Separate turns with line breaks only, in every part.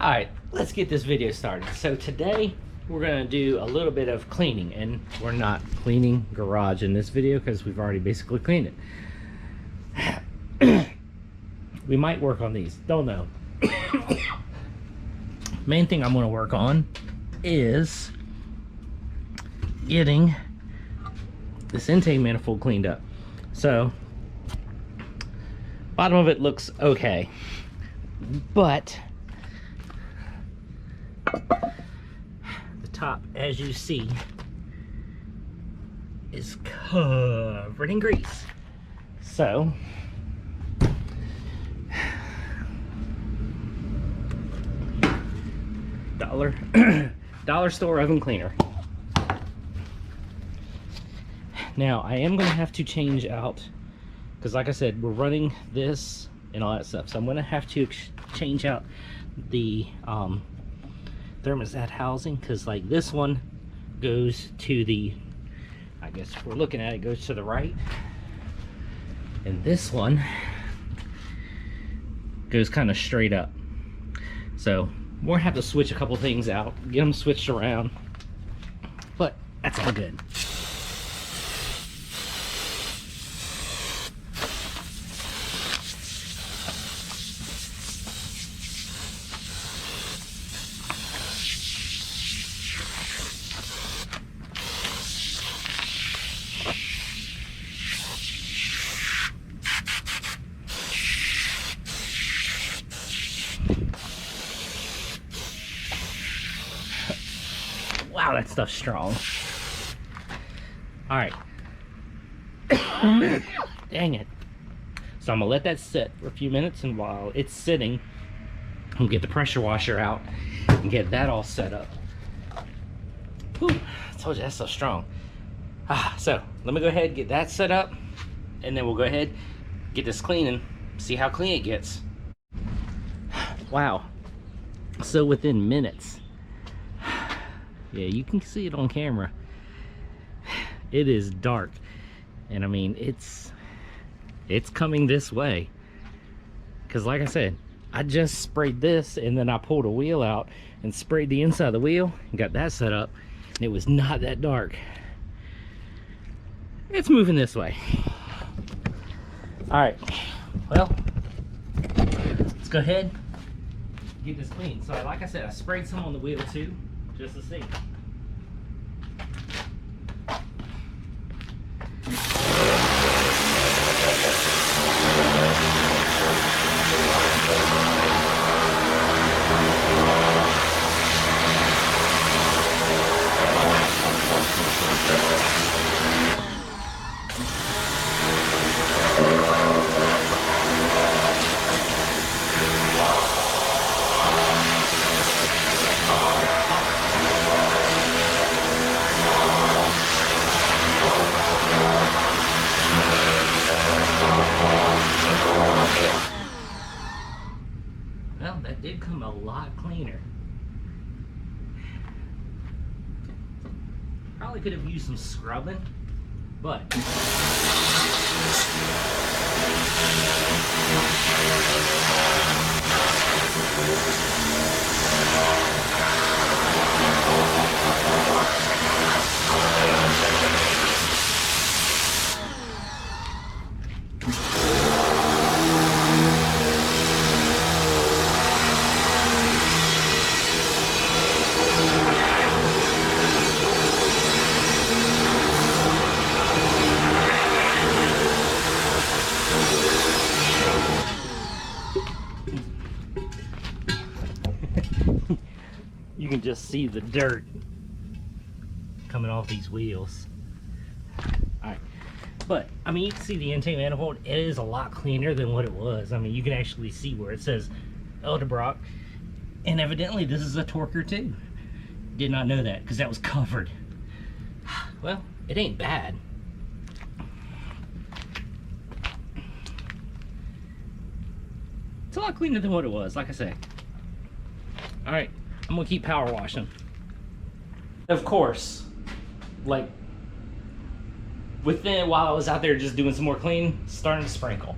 All right, let's get this video started. So today we're gonna do a little bit of cleaning, and we're not cleaning garage in this video because we've already basically cleaned it. We might work on these, don't know. Main thing I'm gonna work on is getting this intake manifold cleaned up. So bottom of it looks okay, but the top, as you see, is covered in grease. So dollar store oven cleaner. Now I am gonna have to change out, because like I said, we're running this and all that stuff, so I'm gonna have to change out the thermostat housing, because like this one goes to the, I guess if we're looking at it, goes to the right, and this one goes kind of straight up. So we'll have to switch a couple things out, get them switched around, but that's all good. Wow, that stuff's strong. All right. Dang it. So I'm gonna let that sit for a few minutes, and while it's sitting, I'm gonna get the pressure washer out and get that all set up. Whew, I told you that's so strong. So let me go ahead and get that set up, and then we'll go ahead get this clean and see how clean it gets. Wow. So within minutes, yeah, you can see it on camera, it is dark, and I mean it's coming this way, because like I said, I just sprayed this, and then I pulled a wheel out and sprayed the inside of the wheel and got that set up, and it was not that dark. It's moving this way. All right, well, let's go ahead and get this clean. So like I said, I sprayed some on the wheel too, just to see. Well, that did come a lot cleaner. Probably could have used some scrubbing, but you can just see the dirt coming off these wheels. All right, but I mean, you can see the intake manifold, it is a lot cleaner than what it was. I mean, you can actually see where it says Edelbrock, and evidently this is a Torker too. Did not know that, because that was covered. Well, it ain't bad. It's a lot cleaner than what it was, like I say. All right, I'm gonna keep power washing. Of course, like within, while I was out there just doing some more cleaning, starting to sprinkle.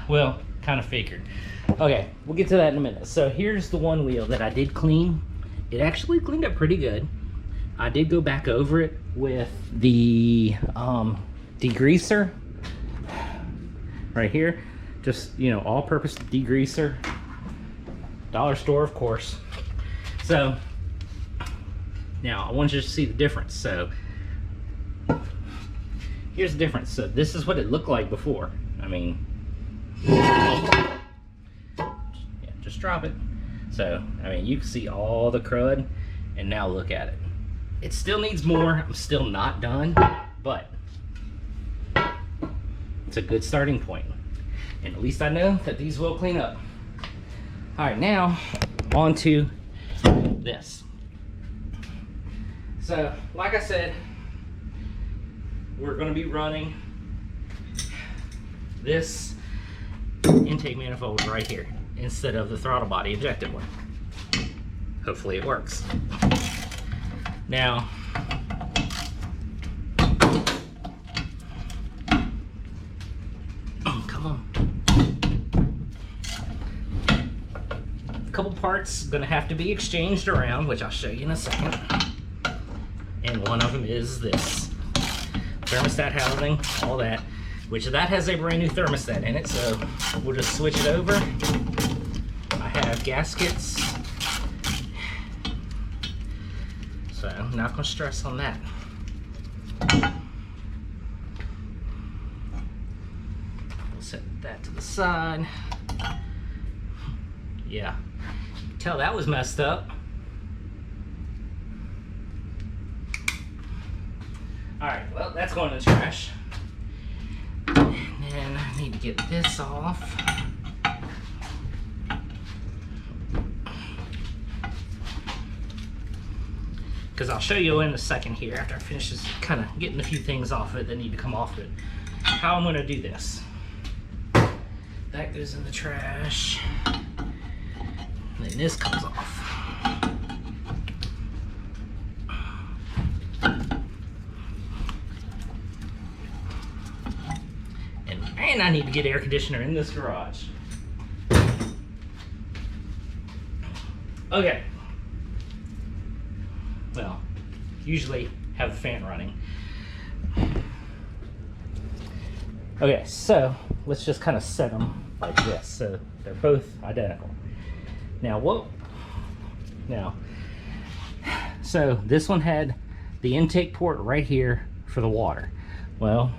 Well, kind of figured. Okay, we'll get to that in a minute. So here's the one wheel that I did clean. It actually cleaned up pretty good. I did go back over it with the degreaser right here. Just, you know, all-purpose degreaser. Dollar store, of course. So now I want you to see the difference. So here's the difference. So this is what it looked like before. I mean, yeah, just drop it. So I mean, you can see all the crud, and now look at it. It still needs more. I'm still not done, but it's a good starting point. And at least I know that these will clean up. All right, now on to this. So, like I said, we're going to be running this intake manifold right here instead of the throttle body injected one. Hopefully it works. Now, come on. A couple parts going to have to be exchanged around, which I'll show you in a second. And one of them is this thermostat housing, all that, which that has a brand new thermostat in it, so we'll just switch it over. I have gaskets, so I'm not going to stress on that. We'll set that to the side. Yeah, tell that was messed up. Alright, well, that's going in the trash. And then I need to get this off. Because I'll show you in a second here, after I finish just kind of getting a few things off it that need to come off it, how I'm going to do this. That goes in the trash. And then this comes off. And I need to get air conditioner in this garage. Okay. Well, usually have a fan running. Okay, so let's just kind of set them like this so they're both identical. Now, so this one had the intake port right here for the water. Well,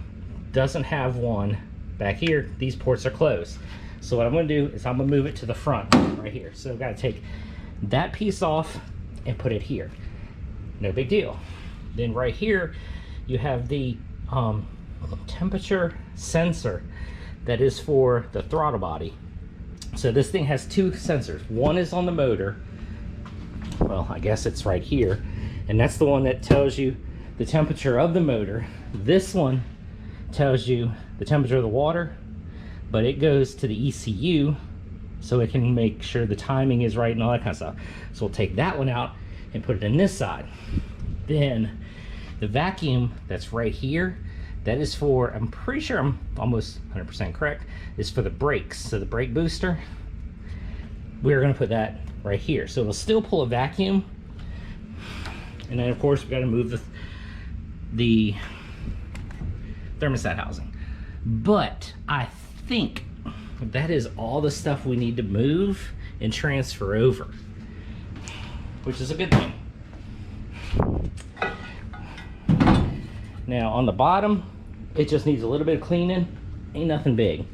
doesn't have one back here. These ports are closed. So what I'm going to do is I'm going to move it to the front right here. So I've got to take that piece off and put it here. No big deal. Then right here you have the temperature sensor that is for the throttle body. So this thing has two sensors. One is on the motor. Well, I guess it's right here. And that's the one that tells you the temperature of the motor. This one tells you the temperature of the water, but it goes to the ECU so it can make sure the timing is right and all that kind of stuff. So we'll take that one out and put it in this side. Then the vacuum that's right here, that is for, I'm pretty sure I'm almost 100% correct, is for the brakes. So the brake booster, we're going to put that right here. So it'll still pull a vacuum. And then of course we've got to move the thermostat housing. But I think that is all the stuff we need to move and transfer over, which is a good thing. Now on the bottom, it just needs a little bit of cleaning. Ain't nothing big.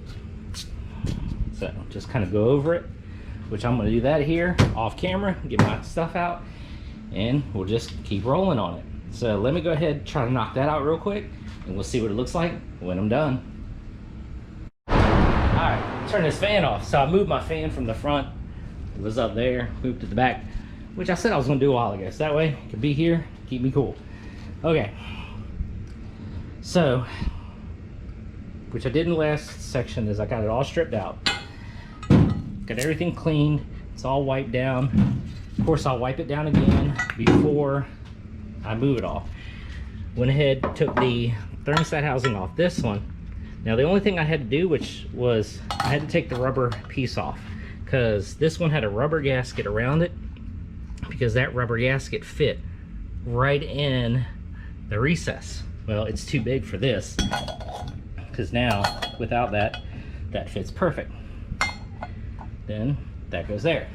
So just kind of go over it, which I'm going to do that here off camera, get my stuff out, and we'll just keep rolling on it. So let me go ahead and try to knock that out real quick, and we'll see what it looks like when I'm done. Alright, turn this fan off. So I moved my fan from the front. It was up there, moved to the back, which I said I was going to do a while ago. So that way it could be here, keep me cool. Okay. So, which I did in the last section, is I got it all stripped out. Got everything cleaned. It's all wiped down. Of course, I'll wipe it down again before I move it off. Went ahead, took the thermostat housing off this one. Now the only thing I had to do, which was I had to take the rubber piece off. because this one had a rubber gasket around it, because that rubber gasket fit right in the recess. Well, it's too big for this, because now without that, that fits perfect. Then that goes there.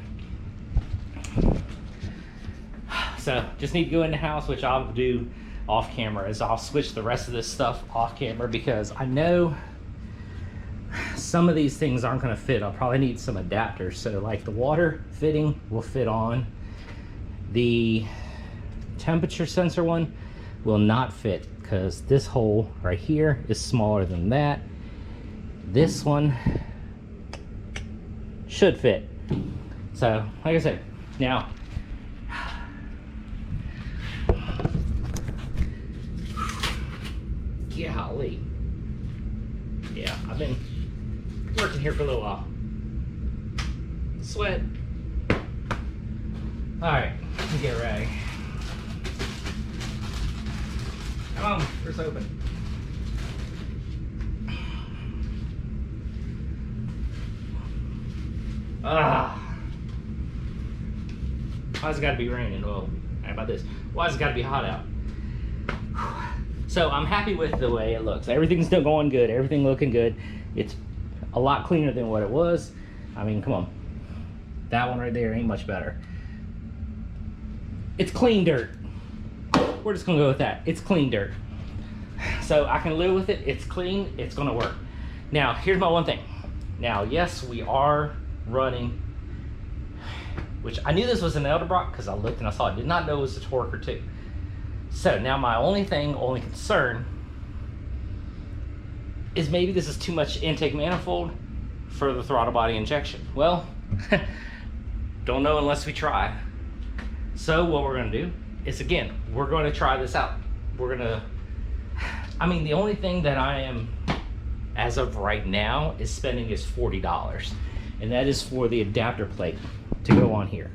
So just need to go in the house, which I'll do off camera, is I'll switch the rest of this stuff off camera, because I know some of these things aren't going to fit. I'll probably need some adapters. So like the water fitting will fit on. The temperature sensor one will not fit, because this hole right here is smaller than that. This one should fit. So like I said, now golly, yeah, I've been working here for a little while. Sweat. All right, let's get ready. Come on, where's open? Why's it gotta be raining? Well, how about this? Why's it gotta be hot out? So I'm happy with the way it looks. Everything's still going good, everything looking good. It's a lot cleaner than what it was. I mean, come on. That one right there ain't much better. It's clean dirt. We're just gonna go with that. It's clean dirt. So I can live with it. It's clean, it's gonna work. Now, here's my one thing. Now, yes, we are running, which I knew this was an Edelbrock because I looked and I saw it. Did not know it was a Torker too. So now my only concern is maybe this is too much intake manifold for the throttle body injection. Well, don't know unless we try. So what we're gonna do is, again, we're gonna try this out. I mean, the only thing that I am, as of right now, is spending is $40. And that is for the adapter plate to go on here.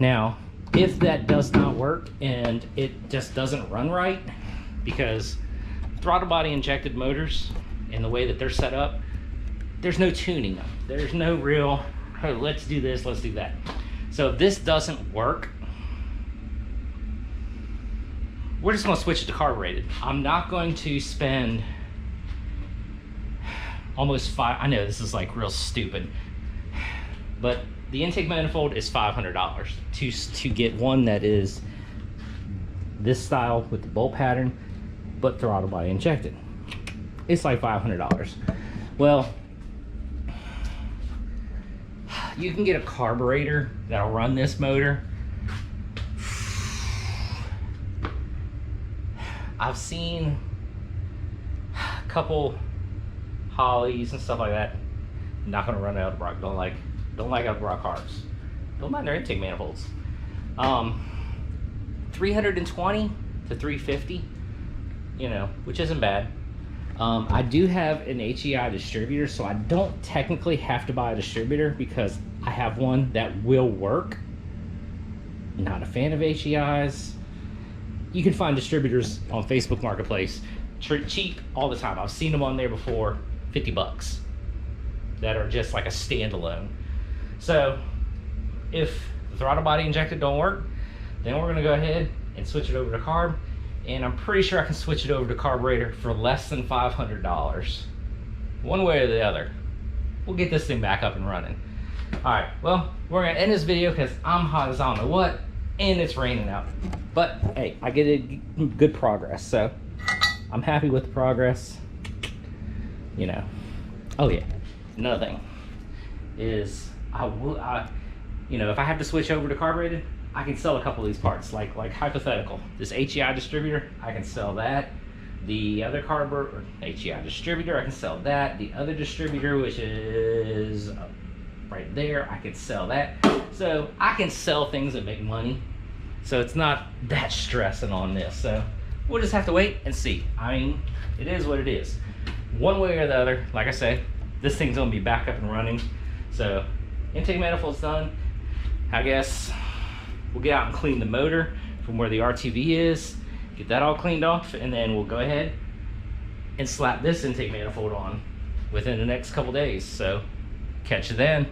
Now, if that does not work and it just doesn't run right, because throttle body injected motors and the way that they're set up, there's no tuning them. There's no real, oh, let's do this, let's do that. So if this doesn't work, we're just gonna switch it to carbureted. I'm not going to spend almost I know this is like real stupid, but the intake manifold is $500 to get one that is this style with the bolt pattern, but throttle body injected. It's like $500. Well, you can get a carburetor that'll run this motor. I've seen a couple Hollies and stuff like that. Not gonna run Edelbrock. Don't like Edelbrock cars. Don't mind their intake manifolds. 320 to 350, you know, which isn't bad. I do have an HEI distributor, so I don't technically have to buy a distributor because I have one that will work. Not a fan of HEIs. You can find distributors on Facebook Marketplace cheap all the time. I've seen them on there before, 50 bucks, that are just like a standalone. So if the throttle body injected don't work, then we're gonna go ahead and switch it over to carb. And I'm pretty sure I can switch it over to carburetor for less than $500. One way or the other. We'll get this thing back up and running. All right, well, we're gonna end this video because I'm hot as I don't know what, and it's raining out. But hey, I get good progress, so I'm happy with the progress. You know. Oh yeah, another thing is you know, if I have to switch over to carbureted, I can sell a couple of these parts, like hypothetical. This HEI distributor, I can sell that. The other HEI distributor, I can sell that. The other distributor, which is right there, I can sell that. So I can sell things that make money. So it's not that stressing on this. So we'll just have to wait and see. I mean, it is what it is. One way or the other, like I said, this thing's gonna be back up and running. So intake manifold's done. I guess we'll get out and clean the motor from where the RTV is, get that all cleaned off, and then we'll go ahead and slap this intake manifold on within the next couple days. So Catch you then.